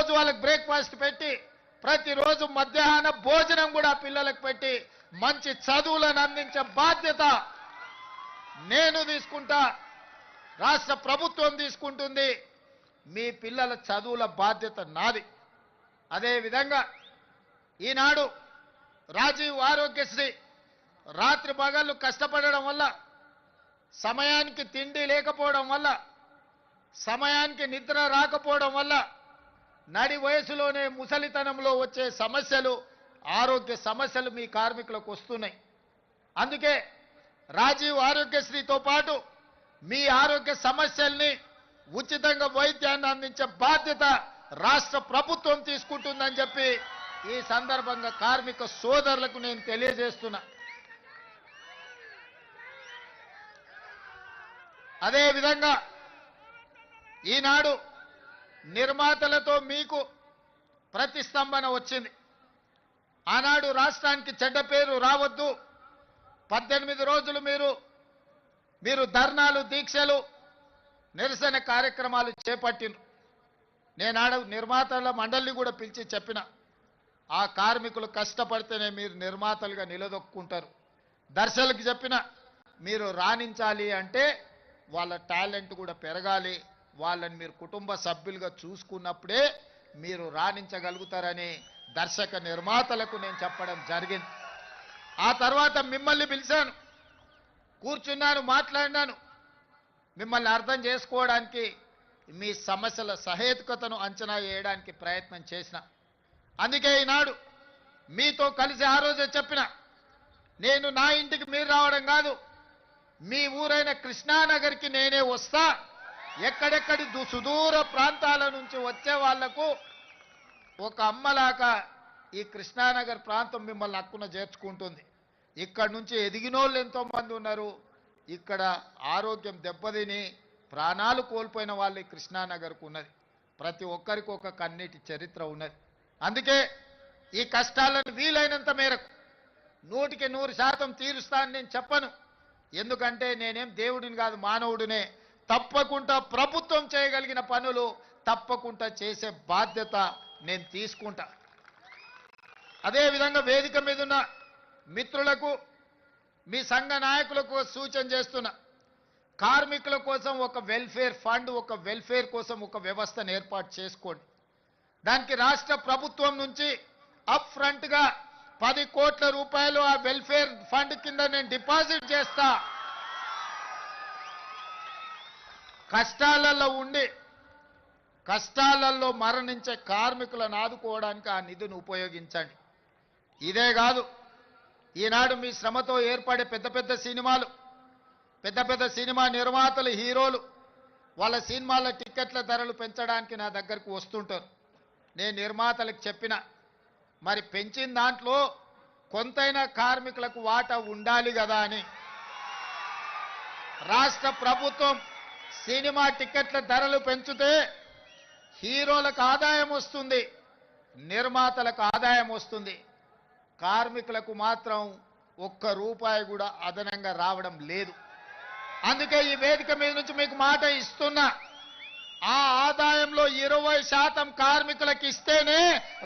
ప్రతిరోజు వాళ్ళకి బ్రేక్ఫాస్ట్ పెట్టి ప్రతిరోజు మధ్యాహ్న భోజనం కూడా పిల్లలకు పెట్టి మంచి చదువులను అందించే బాధ్యత నేను తీసుకుంటా, రాష్ట్ర ప్రభుత్వం తీసుకుంటుంది. మీ పిల్లల చదువుల బాధ్యత నాది. అదేవిధంగా ఈనాడు రాజీవ్ ఆరోగ్యశ్రీ రాత్రి పగళ్ళు కష్టపడడం వల్ల, సమయానికి తిండి లేకపోవడం వల్ల, సమయానికి నిద్ర రాకపోవడం వల్ల నడి వయసులోనే ముసలితనంలో వచ్చే సమస్యలు, ఆరోగ్య సమస్యలు మీ కార్మికులకు వస్తున్నాయి. అందుకే రాజీవ్ ఆరోగ్యశ్రీతో పాటు మీ ఆరోగ్య సమస్యల్ని ఉచితంగా వైద్యాన్ని అందించే బాధ్యత రాష్ట్ర ప్రభుత్వం తీసుకుంటుందని చెప్పి ఈ సందర్భంగా కార్మిక సోదరులకు నేను తెలియజేస్తున్నా. అదేవిధంగా ఈనాడు నిర్మాతలతో మీకు ప్రతిస్తంభన వచ్చింది. ఆనాడు రాష్ట్రానికి చెడ్డ పేరు రావద్దు, 18 రోజులు మీరు ధర్నాలు, దీక్షలు, నిరసన కార్యక్రమాలు చేపట్టిండ్రు. నేనాడు నిర్మాతల మండలిని కూడా పిలిచి చెప్పిన, ఆ కార్మికులు కష్టపడితేనే మీరు నిర్మాతలుగా నిలదొక్కుంటారు. దర్శకులకు చెప్పిన, మీరు రాణించాలి అంటే వాళ్ళ టాలెంట్ కూడా పెరగాలి, వాళ్ళని మీరు కుటుంబ సభ్యులుగా చూసుకున్నప్పుడే మీరు రాణించగలుగుతారని దర్శక నిర్మాతలకు నేను చెప్పడం జరిగింది. ఆ తర్వాత మిమ్మల్ని పిలిచాను, కూర్చున్నాను, మాట్లాడినాను. మిమ్మల్ని అర్థం చేసుకోవడానికి, మీ సమస్యల సహేతుకతను అంచనా వేయడానికి ప్రయత్నం చేసిన. అందుకే ఈనాడు మీతో కలిసి ఆ రోజే చెప్పిన, నేను నా ఇంటికి మీరు రావడం కాదు, మీ ఊరైన కృష్ణానగర్కి నేనే వస్తా. ఎక్కడెక్కడి సుదూర ప్రాంతాల నుంచి వచ్చే వాళ్లకు ఒక అమ్మలాగా ఈ కృష్ణానగర్ ప్రాంతం మిమ్మల్ని హక్కున చేర్చుకుంటుంది. ఇక్కడ నుంచి ఎదిగినోళ్ళు ఎంతో మంది ఉన్నారు. ఇక్కడ ఆరోగ్యం దెబ్బతిని ప్రాణాలు కోల్పోయిన వాళ్ళు ఈ కృష్ణానగర్కు ఉన్నది. ప్రతి ఒక్కరికి ఒక కన్నీటి చరిత్ర ఉన్నది. అందుకే ఈ కష్టాలను వీలైనంత మేరకు 100కి 100% తీరుస్తానని నేను చెప్పను. ఎందుకంటే నేనేం దేవుడిని కాదు, మానవుడినే. తప్పకుండా ప్రభుత్వం చేయగలిగిన పనులు తప్పకుండా చేసే బాధ్యత నేను తీసుకుంటా. అదేవిధంగా వేదిక మీద ఉన్న మిత్రులకు, మీ సంఘ నాయకులకు సూచన చేస్తున్నా, కార్మికుల కోసం ఒక వెల్ఫేర్ ఫండ్, ఒక వెల్ఫేర్ కోసం ఒక వ్యవస్థను ఏర్పాటు చేసుకోండి. దానికి రాష్ట్ర ప్రభుత్వం నుంచి అప్ ఫ్రంట్గా 10 కోట్ల రూపాయలు ఆ వెల్ఫేర్ ఫండ్ కింద నేను డిపాజిట్ చేస్తా. కష్టాలలో మరణించే కార్మికులను ఆదుకోవడానికి ఆ నిధిని ఉపయోగించండి. ఇదే కాదు, ఈనాడు మీ శ్రమతో ఏర్పడే పెద్ద పెద్ద సినిమా నిర్మాతలు, హీరోలు వాళ్ళ సినిమాల టిక్కెట్ల ధరలు పెంచడానికి నా దగ్గరకు వస్తుంటారు. నేను నిర్మాతలకు చెప్పిన, మరి పెంచిన దాంట్లో కొంతైనా కార్మికులకు వాటా ఉండాలి కదా అని. రాష్ట్ర ప్రభుత్వం సినిమా టిక్కెట్ల ధరలు పెంచితే హీరోలకు ఆదాయం వస్తుంది, నిర్మాతలకు ఆదాయం వస్తుంది. కార్మికులకు మాత్రం ఒక్క రూపాయి కూడా అదనంగా రావడం లేదు. అందుకే ఈ వేదిక మీద నుంచి మీకు మాట ఇస్తున్నా, ఆ ఆదాయంలో 20% కార్మికులకు ఇస్తేనే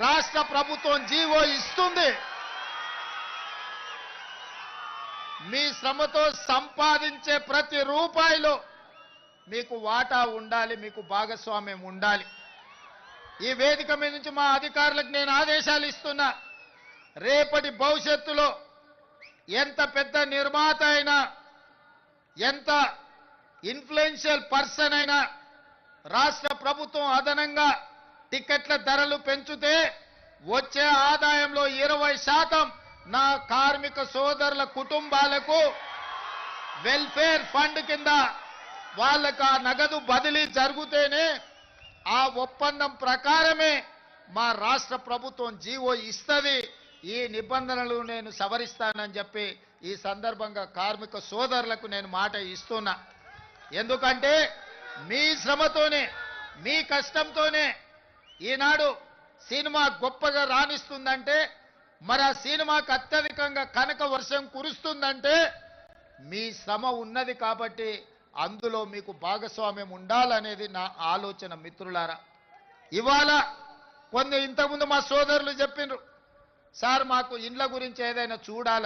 రాష్ట్ర ప్రభుత్వం జీవో ఇస్తుంది. మీ శ్రమతో సంపాదించే ప్రతి రూపాయిలో మీకు వాటా ఉండాలి, మీకు భాగస్వామ్యం ఉండాలి. ఈ వేదిక మీద నుంచి మా అధికారులకు నేను ఆదేశాలు ఇస్తున్నా, రేపటి భవిష్యత్తులో ఎంత పెద్ద నిర్మాత అయినా, ఎంత ఇన్ఫ్లుయెన్షియల్ పర్సన్ అయినా, రాష్ట్ర ప్రభుత్వం అదనంగా టికెట్ల ధరలు పెంచితే వచ్చే ఆదాయంలో 20% నా కార్మిక సోదరుల కుటుంబాలకు వెల్ఫేర్ ఫండ్ కింద వాళ్ళకు ఆ నగదు బదిలీ జరిగితేనే, ఆ ఒప్పందం ప్రకారమే మా రాష్ట్ర ప్రభుత్వం జీవో ఇస్తుంది. ఈ నిబంధనలు నేను సవరిస్తానని చెప్పి ఈ సందర్భంగా కార్మిక సోదరులకు నేను మాట ఇస్తున్నా. ఎందుకంటే మీ శ్రమతోనే, మీ కష్టంతోనే ఈనాడు సినిమా గొప్పగా రాణిస్తుందంటే, మరి ఆ సినిమాకు అత్యధికంగా కనక వర్షం కురుస్తుందంటే మీ శ్రమ ఉన్నది కాబట్టి అందులో మీకు భాగస్వామ్యం ఉండాలనేది నా ఆలోచన. మిత్రులారా, ఇవాళ కొన్ని ఇంతకుముందు మా సోదరులు చెప్పిండ్రు, సార్ మాకు ఇండ్ల గురించి ఏదైనా చూడాలని.